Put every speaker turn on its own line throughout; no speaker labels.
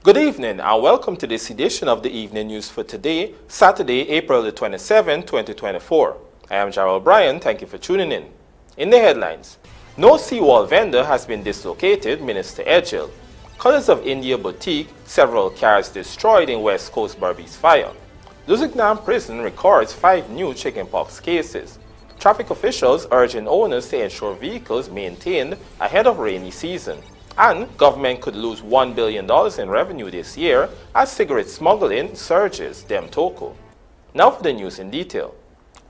Good evening and welcome to this edition of the Evening News for today, Saturday, April the 27th, 2024. I am Gerald Bryan. Thank you for tuning in. In the headlines, no Seawall vendor has been dislocated, Minister EDGHILL. Colors of India boutique, several cars destroyed in West Coast Berbice fire. LUSIGNAN prison records 5 new chickenpox cases. Traffic officials urging owners to ensure vehicles maintained ahead of rainy season. And government could lose $1 billion in revenue this year as cigarette smuggling surges, DEMTOCO. Now for the news in detail.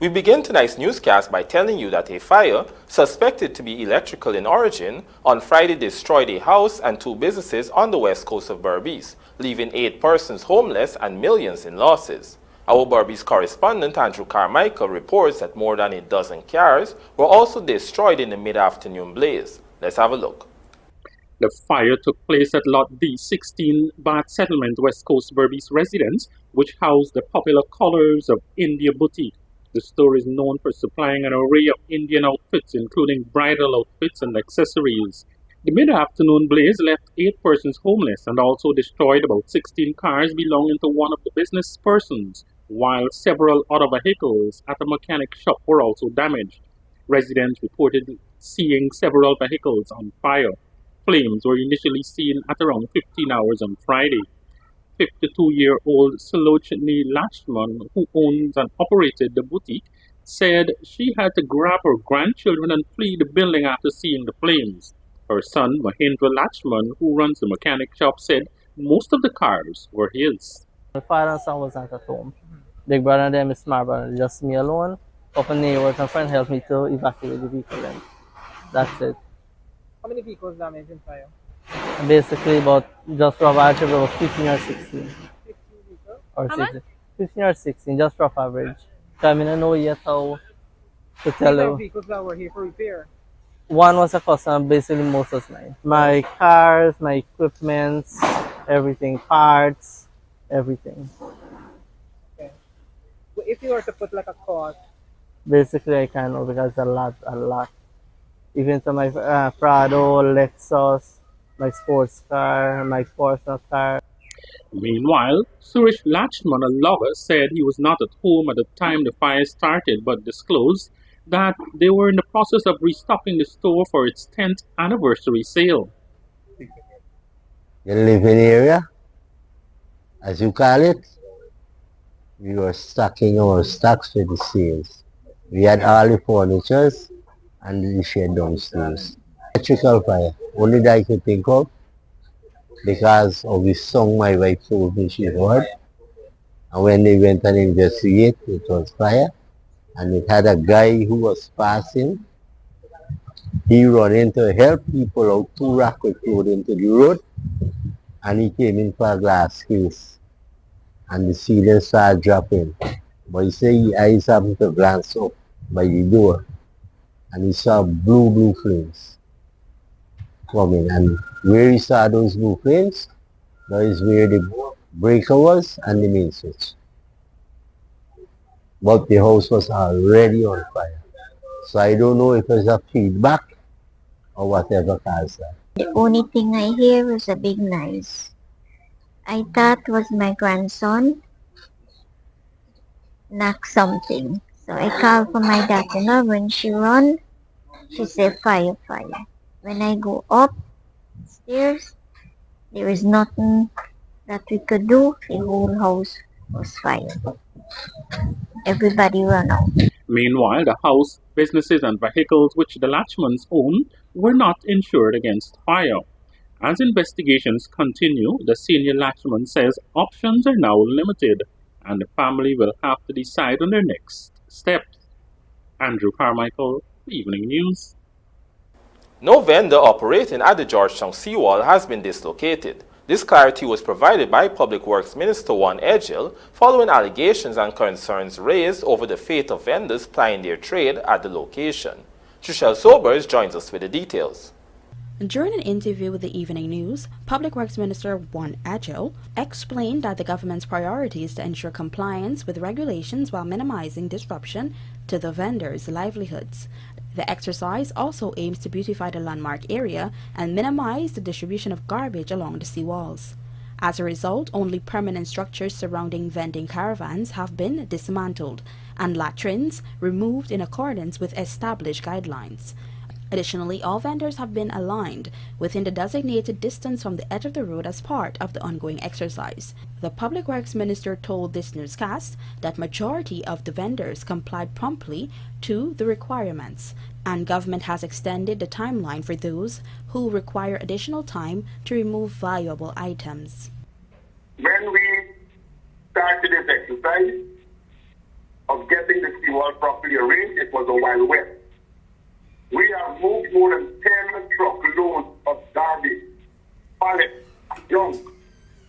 We begin tonight's newscast by telling you that a fire, suspected to be electrical in origin, on Friday destroyed a house and 2 businesses on the west coast of Berbice, leaving 8 persons homeless and millions in losses. Our Berbice correspondent Andrew Carmichael reports that more than a dozen cars were also destroyed in the mid-afternoon blaze. Let's have a look.
The fire took place at Lot D16 Bath Settlement, West Coast Berbice residence, which housed the popular Colors of India boutique. The store is known for supplying an array of Indian outfits, including bridal outfits and accessories. The mid-afternoon blaze left 8 persons homeless and also destroyed about 16 cars belonging to one of the business persons, while several other vehicles at a mechanic shop were also damaged. Residents reported seeing several vehicles on fire. Flames were initially seen at around 15 hours on Friday. 52-year-old Sulochini Lachman, who owns and operated the boutique, said she had to grab her grandchildren and flee the building after seeing the flames. Her son, Mahendra Lachman, who runs the mechanic shop, said most of the cars were his.
My father and son was not at home. Big brother and them is smart brother, just me alone. Couple neighbors and friends helped me to evacuate the vehicle then. That's it.
How many vehicles damaged in fire?
Basically about, just rough average, about 15 or 16.
15 vehicles?
Or 16. 15 or 16, just rough average. I mean, I know yet how to tell you.
Vehicles that were here for repair?
One was a customer, basically most was mine. My cars, my equipment, everything, parts, everything.
Okay. Well, if you were to put like a cost?
Basically I can't know because a lot. Even to my Prado, Lexus, my sports car, my Porsche car.
Meanwhile, Suresh Lachman, a lover, said he was not at home at the time the fire started, but disclosed that they were in the process of restocking the store for its 10th anniversary sale.
You live in the area, as you call it. We were stocking our stocks for the sales. We had all the furnitures and the shed downstairs. Electrical fire, only that I could think of, because of the song my wife told me she heard. And when they went and investigated, it was fire. And it had a guy who was passing. He ran in to help people out, 2 racks with clothes into the road. And he came in for a glass case. And the ceiling started dropping. But he said his eyes happened to glance up by the door. And he saw blue flames coming. And where he saw those blue flames, that is where the breaker was and the main switch. But the house was already on fire. So I don't know if it's a feedback or whatever caused that.
The only thing I hear was a big noise. I thought it was my grandson knocked something. So I called for my daughter. When she run, she said fire. When I go upstairs, there is nothing that we could do. The whole house was fire. Everybody ran out.
Meanwhile, the house, businesses and vehicles which the Lachmans own were not insured against fire. As investigations continue, the senior Lachman says options are now limited and the family will have to decide on their next steps. Andrew Carmichael, Evening News.
No vendor operating at the Georgetown Seawall has been dislocated. This clarity was provided by Public Works Minister EDGHILL following allegations and concerns raised over the fate of vendors plying their trade at the location. Trishelle Sobers joins us with the details.
During an interview with the Evening News, Public Works Minister EDGHILL explained that the government's priority is to ensure compliance with regulations while minimizing disruption to the vendors' livelihoods. The exercise also aims to beautify the landmark area and minimize the distribution of garbage along the seawalls. As a result, only permanent structures surrounding vending caravans have been dismantled and latrines removed in accordance with established guidelines. Additionally, all vendors have been aligned within the designated distance from the edge of the road as part of the ongoing exercise. The Public Works Minister told this newscast that majority of the vendors complied promptly to the requirements, and government has extended the timeline for those who require additional time to remove valuable items.
When we started this exercise of getting the seawall properly arranged, it was a Wild West. We have moved more than 10 truckloads of garbage, pallets, junk,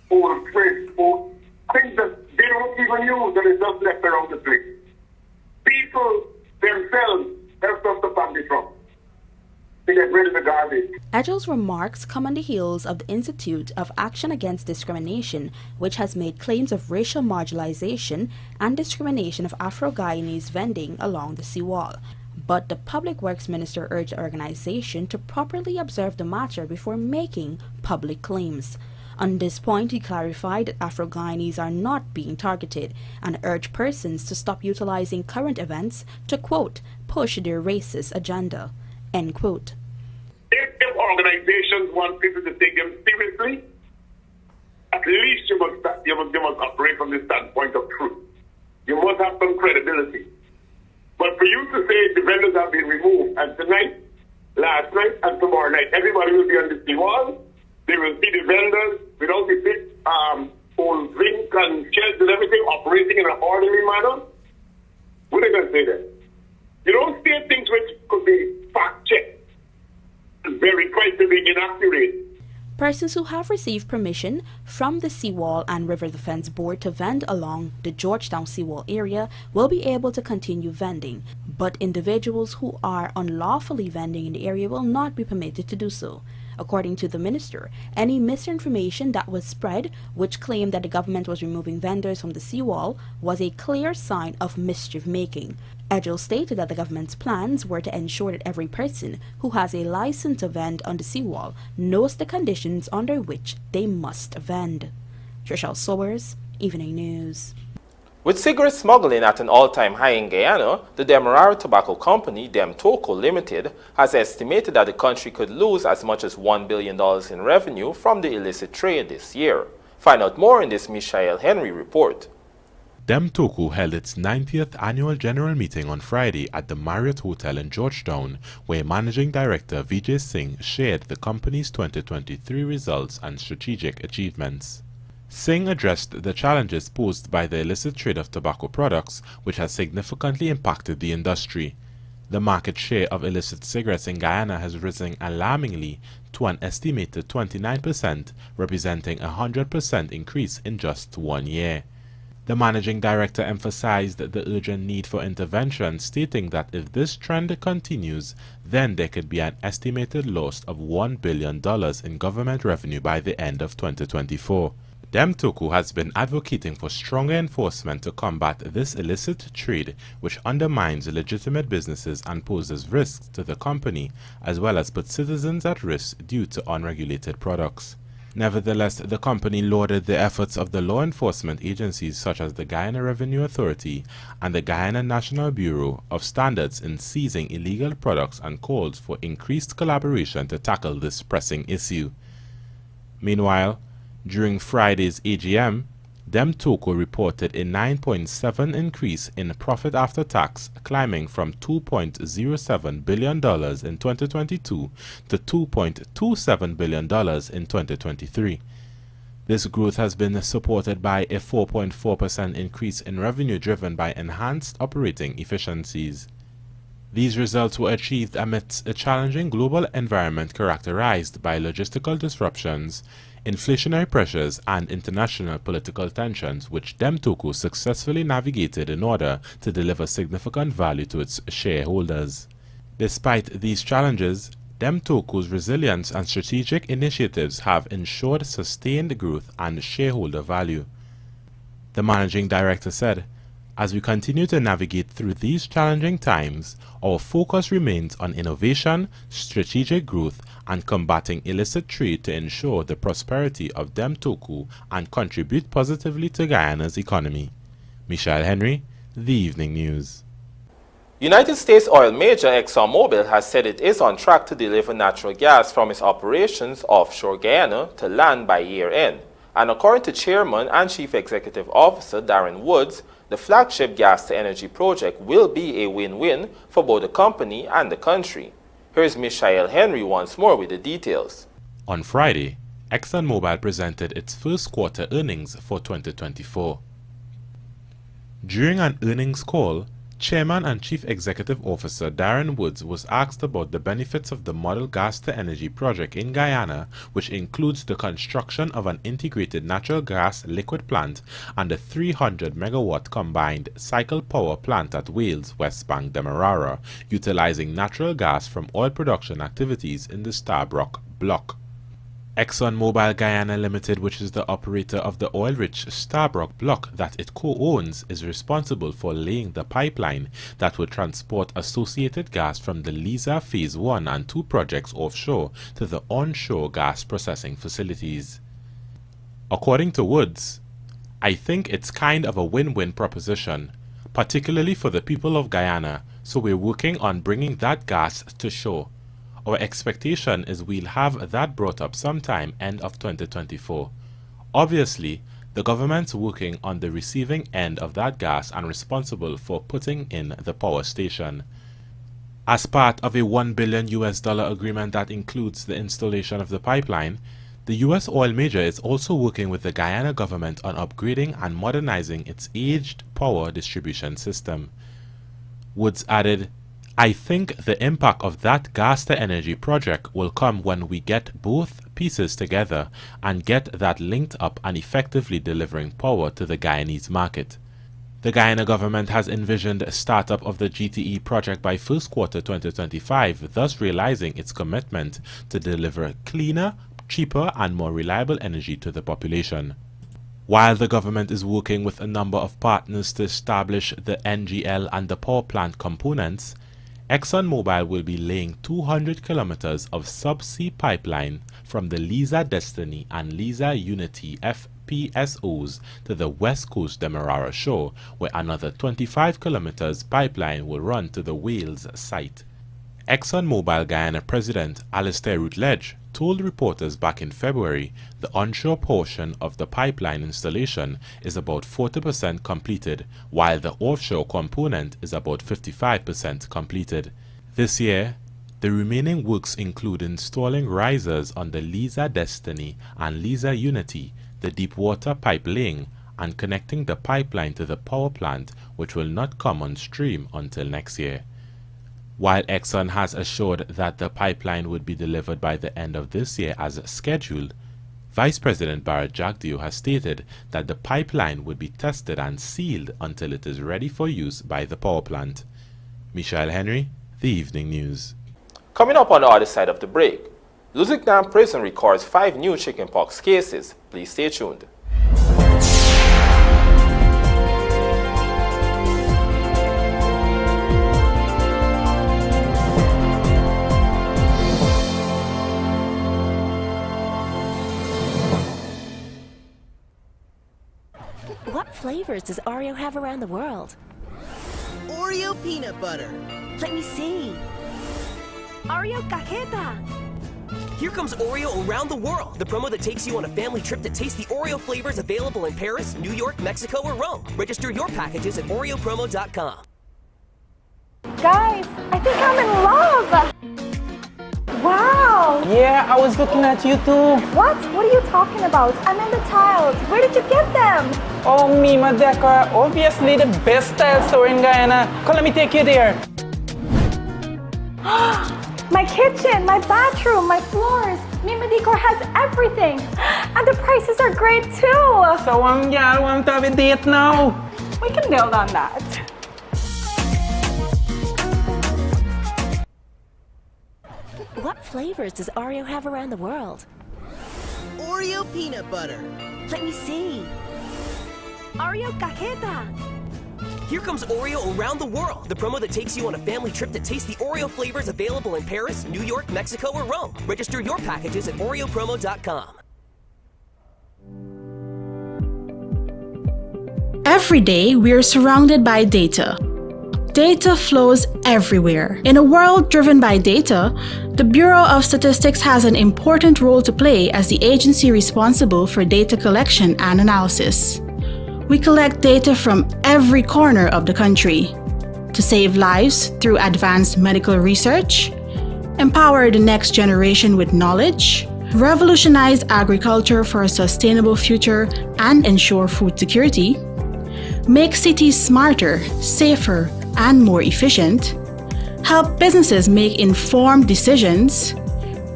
old fridge, old things that they don't even use and it's just left around the place. People themselves helped us to pack the truck to get rid of the garbage.
EDGHILL's remarks come on the heels of the Institute of Action Against Discrimination, which has made claims of racial marginalization and discrimination of Afro-Guyanese vending along the seawall. But the Public Works Minister urged the organization to properly observe the matter before making public claims. On this point, he clarified that Afro-Guyanese are not being targeted and urged persons to stop utilizing current events to, quote, push their racist agenda, end quote.
If organizations want people to take them seriously, at least you must operate from the standpoint of truth. You must have some credibility. But for you to say the vendors have been removed, and tonight, last night, and tomorrow night, everybody will be on the seawall. They will see the vendors without the big old drink and chairs and everything operating in an orderly manner. What are they going to say then? You don't say things which could be fact-checked and verified to be inaccurate.
Persons who have received permission from the Seawall and River Defense Board to vend along the Georgetown Seawall area will be able to continue vending, but individuals who are unlawfully vending in the area will not be permitted to do so. According to the minister, any misinformation that was spread, which claimed that the government was removing vendors from the seawall, was a clear sign of mischief-making. EDGHILL stated that the government's plans were to ensure that every person who has a license to vend on the seawall knows the conditions under which they must vend. Trishelle Sobers, Evening News.
With cigarette smuggling at an all-time high in Guyana, the Demerara Tobacco Company, DEMTOCO Limited, has estimated that the country could lose as much as $1 billion in revenue from the illicit trade this year. Find out more in this Michael Henry report.
DEMTOCO held its 90th annual general meeting on Friday at the Marriott Hotel in Georgetown, where Managing Director Vijay Singh shared the company's 2023 results and strategic achievements. Singh addressed the challenges posed by the illicit trade of tobacco products, which has significantly impacted the industry. The market share of illicit cigarettes in Guyana has risen alarmingly to an estimated 29%, representing a 100% increase in just 1 year. The managing director emphasized the urgent need for intervention, stating that if this trend continues, then there could be an estimated loss of $1 billion in government revenue by the end of 2024. DEMTOCO has been advocating for stronger enforcement to combat this illicit trade, which undermines legitimate businesses and poses risks to the company, as well as puts citizens at risk due to unregulated products. Nevertheless, the company lauded the efforts of the law enforcement agencies such as the Guyana Revenue Authority and the Guyana National Bureau of Standards in seizing illegal products and called for increased collaboration to tackle this pressing issue. Meanwhile, during Friday's AGM, DEMTOCO reported a 9.7% increase in profit after tax, climbing from $2.07 billion in 2022 to $2.27 billion in 2023. This growth has been supported by a 4.4% increase in revenue driven by enhanced operating efficiencies. These results were achieved amidst a challenging global environment characterized by logistical disruptions, inflationary pressures, and international political tensions, which DEMTOCO successfully navigated in order to deliver significant value to its shareholders. Despite these challenges, DEMTOCO's resilience and strategic initiatives have ensured sustained growth and shareholder value. The managing director said, As we continue to navigate through these challenging times, our focus remains on innovation, strategic growth, and combating illicit trade to ensure the prosperity of DEMTOCO and contribute positively to Guyana's economy. Michelle Henry, The Evening News.
United States oil major ExxonMobil has said it is on track to deliver natural gas from its operations offshore Guyana to land by year-end. And according to Chairman and Chief Executive Officer Darren Woods, the flagship gas-to-energy project will be a win-win for both the company and the country. Here's Michelle Henry once more with the details.
On Friday, ExxonMobil presented its first quarter earnings for 2024. During an earnings call, Chairman and Chief Executive Officer Darren Woods was asked about the benefits of the model gas-to-energy project in Guyana, which includes the construction of an integrated natural gas liquid plant and a 300-megawatt combined cycle power plant at Wales, West Bank, Demerara, utilizing natural gas from oil production activities in the Stabroek Block. ExxonMobil Guyana Limited, which is the operator of the oil-rich Stabroek Block that it co-owns, is responsible for laying the pipeline that will transport associated gas from the Liza Phase 1 and 2 projects offshore to the onshore gas processing facilities. According to Woods, "I think it's kind of a win-win proposition, particularly for the people of Guyana, so we're working on bringing that gas to shore. Our expectation is we'll have that brought up sometime end of 2024. Obviously, the government's working on the receiving end of that gas and responsible for putting in the power station." As part of a $1 billion agreement that includes the installation of the pipeline, the U.S. oil major is also working with the Guyana government on upgrading and modernizing its aged power distribution system. Woods added, "I think the impact of that gas-to-energy project will come when we get both pieces together and get that linked up and effectively delivering power to the Guyanese market." The Guyana government has envisioned a startup of the GTE project by first quarter 2025, thus realizing its commitment to deliver cleaner, cheaper, and more reliable energy to the population. While the government is working with a number of partners to establish the NGL and the power plant components, ExxonMobil will be laying 200 kilometers of subsea pipeline from the Liza Destiny and Liza Unity FPSOs to the west coast Demerara shore, where another 25 kilometers pipeline will run to the Wales site. ExxonMobil Guyana President Alistair Routledge told reporters back in February the onshore portion of the pipeline installation is about 40% completed, while the offshore component is about 55% completed. This year, the remaining works include installing risers on the Liza Destiny and Liza Unity, the deepwater pipe laying, and connecting the pipeline to the power plant, which will not come on stream until next year. While Exxon has assured that the pipeline would be delivered by the end of this year as scheduled, Vice President Bharat Jagdeo has stated that the pipeline would be tested and sealed until it is ready for use by the power plant. Michelle Henry, The Evening News.
Coming up on the other side of the break, LUSIGNAN prison records 5 new chickenpox cases. Please stay tuned.
What flavors does Oreo have around the world?
Oreo peanut butter.
Let me see. Oreo cajeta.
Here comes Oreo around the world, the promo that takes you on a family trip to taste the Oreo flavors available in Paris, New York, Mexico, or Rome. Register your packages at oreopromo.com.
Guys, I think I'm in love! Wow!
Yeah, I was looking at you too.
What? What are you talking about? I'm in the tiles. Where did you get them?
Oh, Mima Decor. Obviously the best style store in Guyana. Come, let me take you there.
My kitchen, my bathroom, my floors. Mima Decor has everything. And the prices are great too.
So, y'all want to have a date now?
We can build on that.
What flavors does Oreo have around the world?
Oreo peanut butter.
Let me see.
Oreo cajeta.
Here comes Oreo around the world, the promo that takes you on a family trip to taste the Oreo flavors available in Paris, New York, Mexico, or Rome. Register your packages at oreopromo.com.
Every day, we are surrounded by data. Data flows everywhere. In a world driven by data, the Bureau of Statistics has an important role to play as the agency responsible for data collection and analysis. We collect data from every corner of the country to save lives through advanced medical research, empower the next generation with knowledge, revolutionize agriculture for a sustainable future and ensure food security, make cities smarter, safer, and more efficient, help businesses make informed decisions,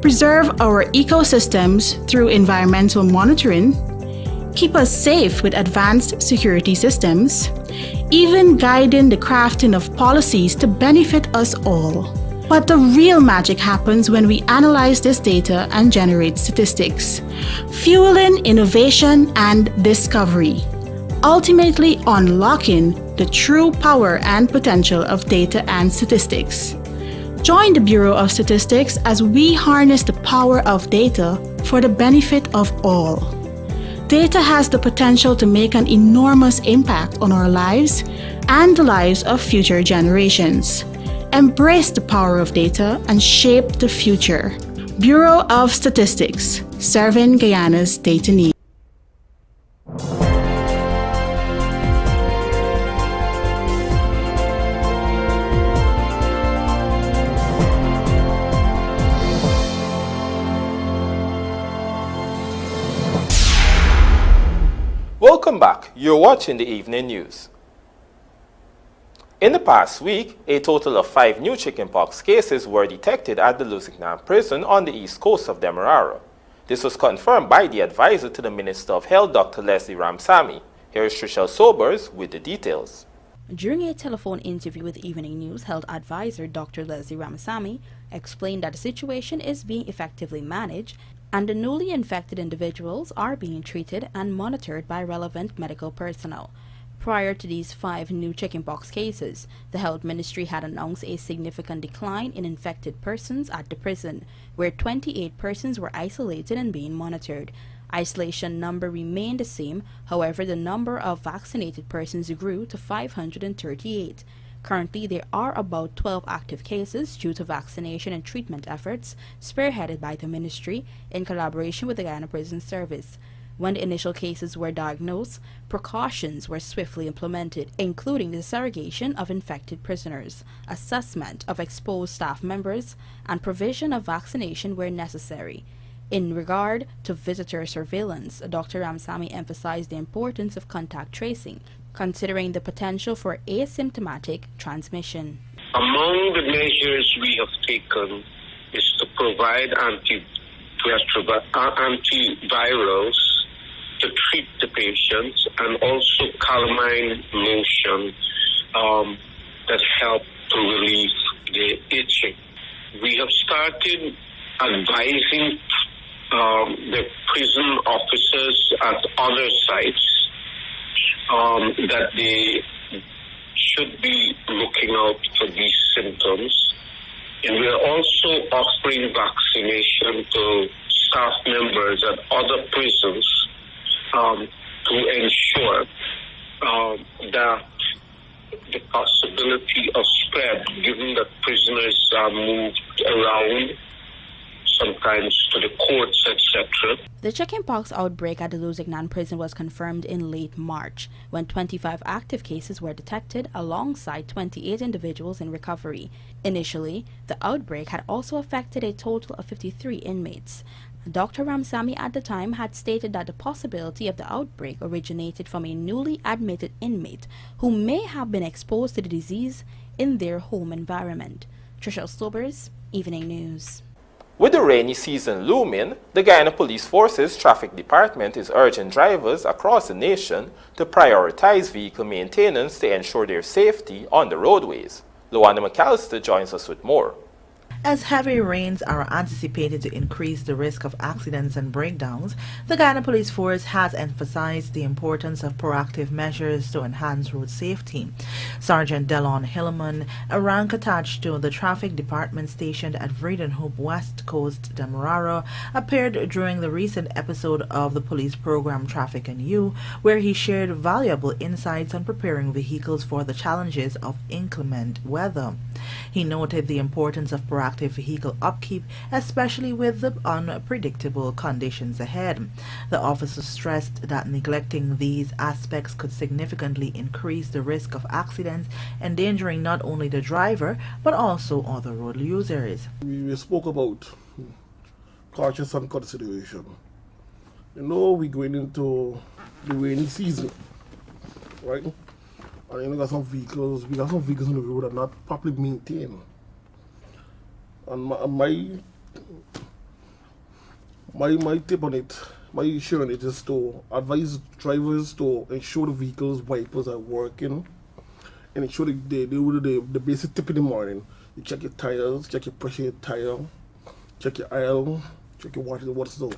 preserve our ecosystems through environmental monitoring, keep us safe with advanced security systems, even guiding the crafting of policies to benefit us all. But the real magic happens when we analyze this data and generate statistics, fueling innovation and discovery, ultimately unlocking the true power and potential of data and statistics. Join the Bureau of Statistics as we harness the power of data for the benefit of all. Data has the potential to make an enormous impact on our lives and the lives of future generations. Embrace the power of data and shape the future. Bureau of Statistics, serving Guyana's data needs.
Welcome back. You're watching the evening news. In the past week, a total of 5 new chickenpox cases were detected at the LUSIGNAN prison on the east coast of Demerara. This was confirmed by the advisor to the Minister of Health, Dr. Leslie Ramsamy. Here is Trishelle Sobers with the details.
During a telephone interview with Evening News, Health Advisor Dr. Leslie Ramsamy explained that the situation is being effectively managed and the newly infected individuals are being treated and monitored by relevant medical personnel. Prior to these 5 new chickenpox cases, the Health Ministry had announced a significant decline in infected persons at the prison, where 28 persons were isolated and being monitored. Isolation number remained the same, however the number of vaccinated persons grew to 538. Currently, there are about 12 active cases due to vaccination and treatment efforts spearheaded by the ministry in collaboration with the Guyana Prison Service. When the initial cases were diagnosed, precautions were swiftly implemented, including the segregation of infected prisoners, assessment of exposed staff members, and provision of vaccination where necessary. In regard to visitor surveillance, Dr. Ramsamy emphasized the importance of contact tracing, considering the potential for asymptomatic transmission.
Among the measures we have taken is to provide antivirals to treat the patients and also calamine lotion that help to relieve the itching. We have started advising the prison officers at other sites that they should be looking out for these symptoms. And we are also offering vaccination to staff members at other prisons to ensure that the possibility of spread, given that prisoners are moved around, sometimes to the courts, etc.
The chickenpox outbreak at the LUSIGNAN prison was confirmed in late March, when 25 active cases were detected alongside 28 individuals in recovery. Initially, the outbreak had also affected a total of 53 inmates. Dr. Ramsamy at the time had stated that the possibility of the outbreak originated from a newly admitted inmate who may have been exposed to the disease in their home environment. Trishelle Sobers, Evening News.
With the rainy season looming, the Guyana Police Force's Traffic Department is urging drivers across the nation to prioritize vehicle maintenance to ensure their safety on the roadways. Luana McAllister joins us with more.
As heavy rains are anticipated to increase the risk of accidents and breakdowns, the Guyana Police Force has emphasized the importance of proactive measures to enhance road safety. Sergeant Delon Hillman, a rank attached to the traffic department stationed at Vredenhoop, West Coast, Demerara, appeared during the recent episode of the police program Traffic and You, where he shared valuable insights on preparing vehicles for the challenges of inclement weather. He noted the importance of proactive vehicle upkeep, especially with the unpredictable conditions ahead. The officer stressed that neglecting these aspects could significantly increase the risk of accidents, endangering not only the driver but also other road users.
We spoke about cautious and consideration. You know, we're going into the rainy season, right? And we got some vehicles on the road that are not properly maintained. And my tip on it, my issue on it is to advise drivers to ensure the vehicle's wipers are working and ensure that they do the basic tip in the morning. You check your tires, check your pressure your tire, check your oil, check your water zone.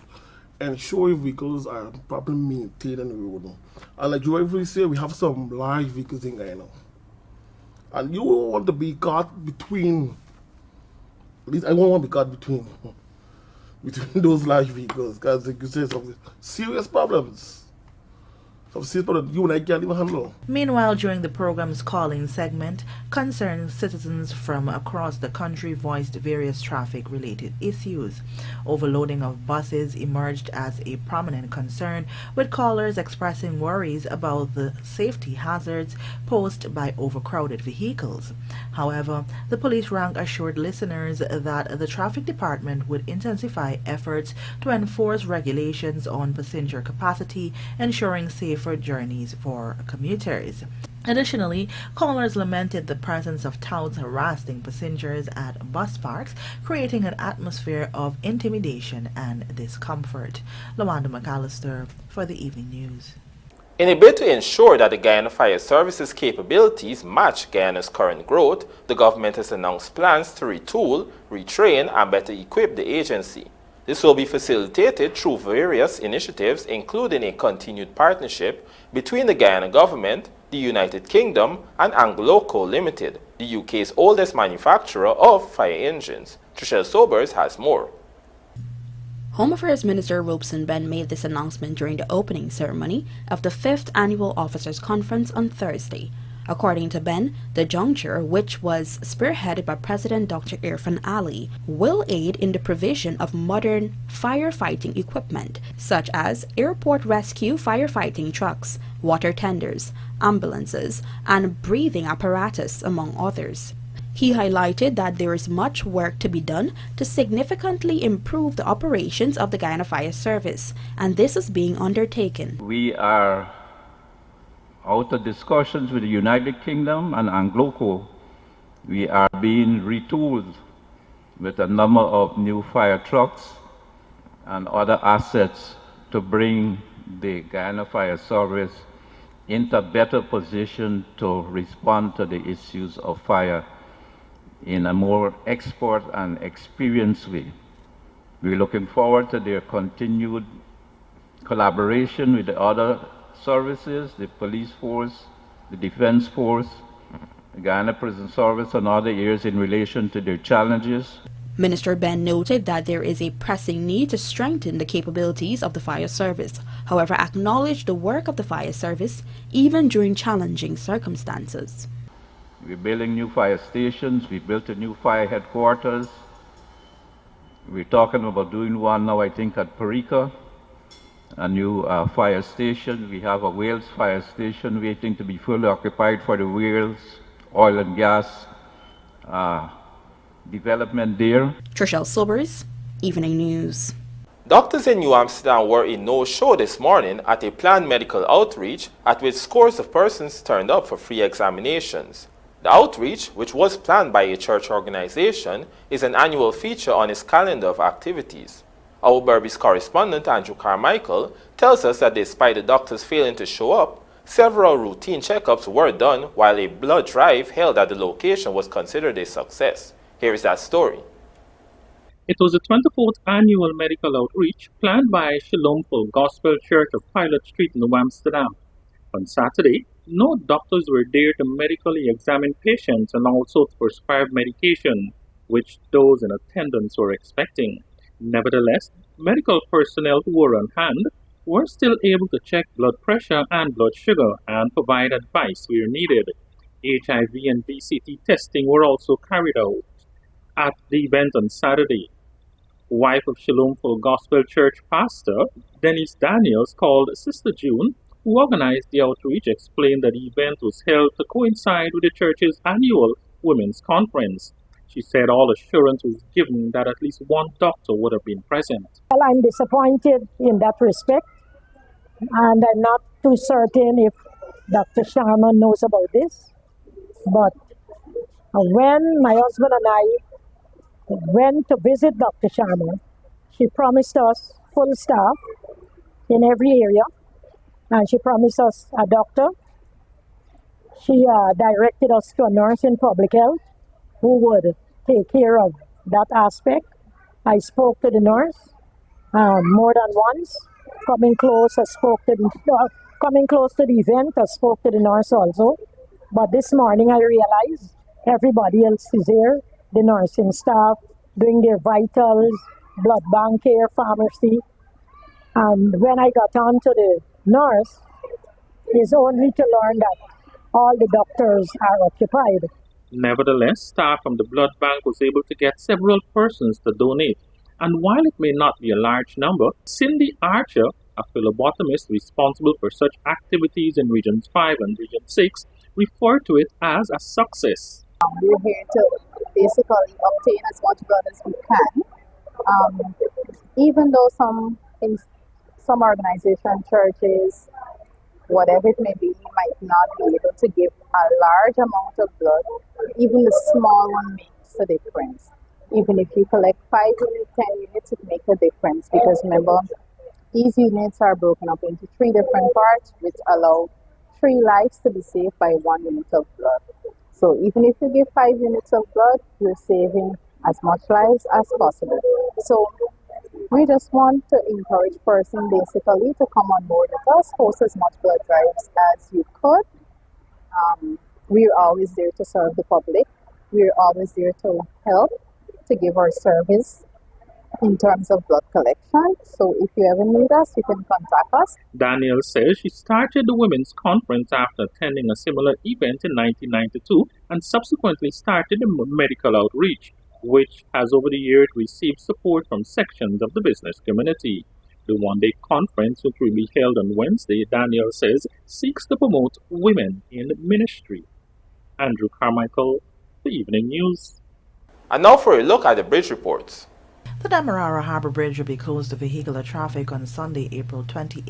Ensure your vehicles are properly maintained on the road. And like you rightfully say, we have some large vehicles in Guyana. And you don't want to be caught between, at least I won't want to be caught between those large vehicles, because like you say, some serious problems. Some serious problems you and I can't even handle.
Meanwhile, during the program's call-in segment, concerned citizens from across the country voiced various traffic-related issues. Overloading of buses emerged as a prominent concern, with callers expressing worries about the safety hazards posed by overcrowded vehicles. However, the police rank assured listeners that the traffic department would intensify efforts to enforce regulations on passenger capacity, ensuring safer journeys for commuters. Additionally, callers lamented the presence of touts harassing passengers at bus parks, creating an atmosphere of intimidation and discomfort. Lawanda McAllister for the Evening News.
In a bid to ensure that the Guyana Fire Service's capabilities match Guyana's current growth, the government has announced plans to retool, retrain, and better equip the agency. This will be facilitated through various initiatives, including a continued partnership between the Guyana government, the United Kingdom, and DISLOCATED Limited, the UK's oldest manufacturer of fire engines. Trishelle Sobers has more.
Home Affairs Minister Robeson Ben made this announcement during the opening ceremony of the 5th Annual Officers Conference on Thursday. According to Ben, the juncture, which was spearheaded by President Dr. Irfan Ali, will aid in the provision of modern firefighting equipment, such as airport rescue firefighting trucks, water tenders, ambulances, and breathing apparatus, among others. He highlighted that there is much work to be done to significantly improve the operations of the Guyana Fire Service, and this is being undertaken.
We are out of discussions with the United Kingdom and DISLOCATED. We are being retooled with a number of new fire trucks and other assets to bring the Guyana Fire Service into a better position to respond to the issues of fire in a more expert and experienced way. We're looking forward to their continued collaboration with the other services, the police force, the defense force, the Guyana Prison Service, and other areas in relation to their challenges.
Minister Ben noted that there is a pressing need to strengthen the capabilities of the fire service, however acknowledged the work of the fire service even during challenging circumstances.
We're building new fire stations, we built a new fire headquarters. We're talking about doing one now, I think, at Parika, a new fire station. We have a Wales fire station waiting to be fully occupied for the Wales oil and gas development there.
Trishelle Sobers, Evening News.
Doctors in New Amsterdam were in no-show this morning at a planned medical outreach at which scores of persons turned up for free examinations. The outreach, which was planned by a church organization, is an annual feature on its calendar of activities. Our Berbice correspondent, Andrew Carmichael, tells us that despite the doctors failing to show up, several routine checkups were done while a blood drive held at the location was considered a success. Here is that story.
It was the 24th annual medical outreach planned by Shalom Full Gospel Church of Pilot Street in New Amsterdam. On Saturday, no doctors were there to medically examine patients and also to prescribe medication, which those in attendance were expecting. Nevertheless, medical personnel who were on hand were still able to check blood pressure and blood sugar and provide advice where needed. HIV and VCT testing were also carried out. At the event on Saturday, wife of Shalom Full Gospel Church pastor Denise Daniels called Sister June, who organized the outreach, explained that the event was held to coincide with the church's annual women's conference. She said all assurance was given that at least one doctor would have been present.
Well, I'm disappointed in that respect, and I'm not too certain if Dr. Sharma knows about this. But when my husband and I went to visit Dr. Sharma, she promised us full staff in every area, and she promised us a doctor. She directed us to a nurse in public health who would take care of that aspect. I spoke to the nurse more than once. Coming close to the event, I spoke to the nurse also. But this morning I realized everybody else is here, the nursing staff, doing their vitals, blood bank care, pharmacy. And when I got on to the nurse, it's only to learn that all the doctors are occupied.
Nevertheless, staff from the blood bank was able to get several persons to donate. And while it may not be a large number, Cindy Archer, a phlebotomist responsible for such activities in Regions 5 and Region 6, referred to it as a success.
We're here to basically obtain as much blood as we can. Even though some organization, churches, whatever it may be, might not be able to give a large amount of blood, even the small one makes a difference. Even if you collect 5 units, 10 units, it makes a difference, because remember, these units are broken up into 3 different parts, which allow 3 lives to be saved by 1 unit of blood. So even if you give 5 units of blood, you're saving as much lives as possible. So we just want to encourage persons basically to come on board with us, host as much blood drives as you could. We're always there to serve the public. We're always there to help, to give our service in terms of blood collection. So if you ever need us, you can contact us.
Daniel says she started the women's conference after attending a similar event in 1992 and subsequently started the medical outreach, which has over the years received support from sections of the business community. The one-day conference, which will be held on Wednesday, Daniel says, seeks to promote women in ministry. Andrew Carmichael, The Evening News.
And now for a look at the bridge reports.
The Demerara Harbour Bridge will be closed to vehicular traffic on Sunday, April 28,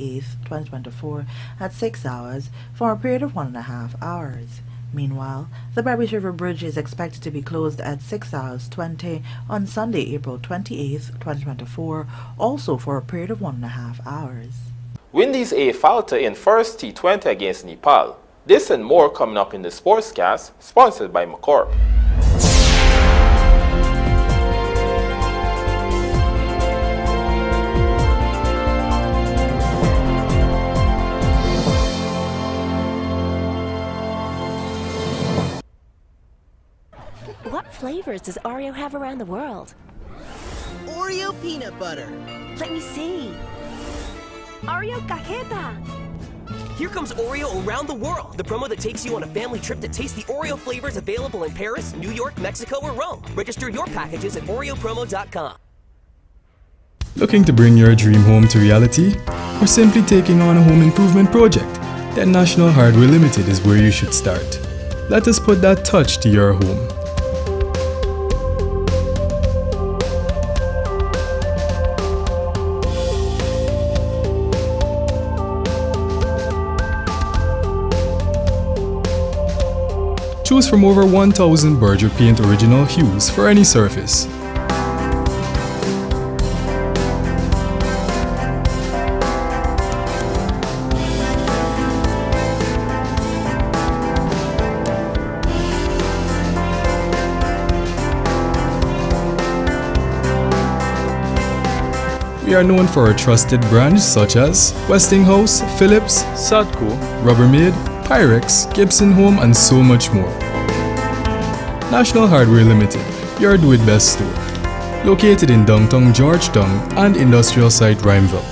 2024 at 6 hours for a period of 1.5 hours. Meanwhile, the Berbice River Bridge is expected to be closed at 6 hours 20 on Sunday, April 28, 2024, also for a period of 1.5 hours.
Windies A falter in first T20 against Nepal. This and more coming up in the Sportscast, sponsored by McCorp.
What flavors does Oreo have around the world?
Oreo peanut butter.
Let me see.
Oreo cajeta.
Here comes Oreo around the world, the promo that takes you on a family trip to taste the Oreo flavors available in Paris, New York, Mexico, or Rome. Register your packages at oreopromo.com.
Looking to bring your dream home to reality? Or simply taking on a home improvement project? Then National Hardware Limited is where you should start. Let us put that touch to your home. Choose from over 1,000 Berger Paint original hues for any surface. We are known for our trusted brands such as Westinghouse, Philips, Sadco, Rubbermaid, Pyrex, Gibson Home, and so much more. National Hardware Limited, your do-it-best store. Located in downtown Georgetown and industrial site Rhymeville.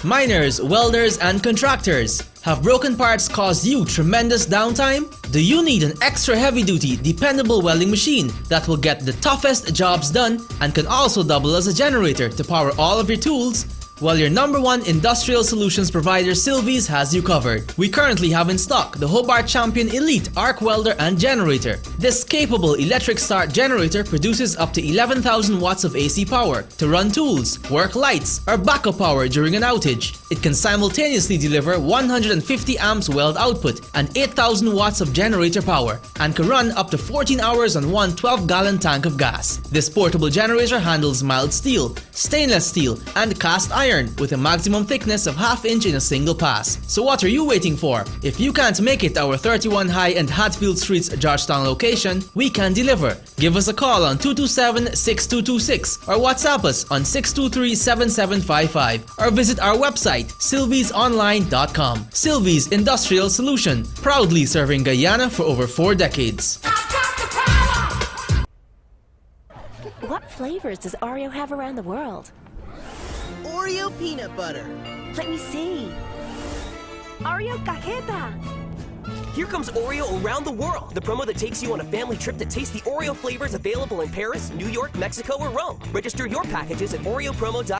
Miners, welders, and contractors. Have broken parts caused you tremendous downtime? Do you need an extra heavy-duty, dependable welding machine that will get the toughest jobs done and can also double as a generator to power all of your tools? Well, your #1 industrial solutions provider Sylvies has you covered. We currently have in stock the Hobart Champion Elite Arc Welder and Generator. This capable electric start generator produces up to 11,000 watts of AC power to run tools, work lights, or backup power during an outage. It can simultaneously deliver 150 amps weld output and 8,000 watts of generator power and can run up to 14 hours on one 12-gallon tank of gas. This portable generator handles mild steel, stainless steel, and cast iron with a maximum thickness of ½ inch in a single pass. So what are you waiting for? If you can't make it to our 31 High and Hatfield Streets Georgetown location, we can deliver. Give us a call on 227-6226 or WhatsApp us on 623-7755 or visit our website sylviesonline.com. Sylvies Industrial Solution, proudly serving Guyana for over 4 decades.
What flavors does Oreo have around the world?
Oreo peanut butter.
Let me see.
Oreo cajeta.
Here comes Oreo around the world, the promo that takes you on a family trip to taste the Oreo flavors available in Paris, New York, Mexico, or Rome. Register your packages at oreopromo.com.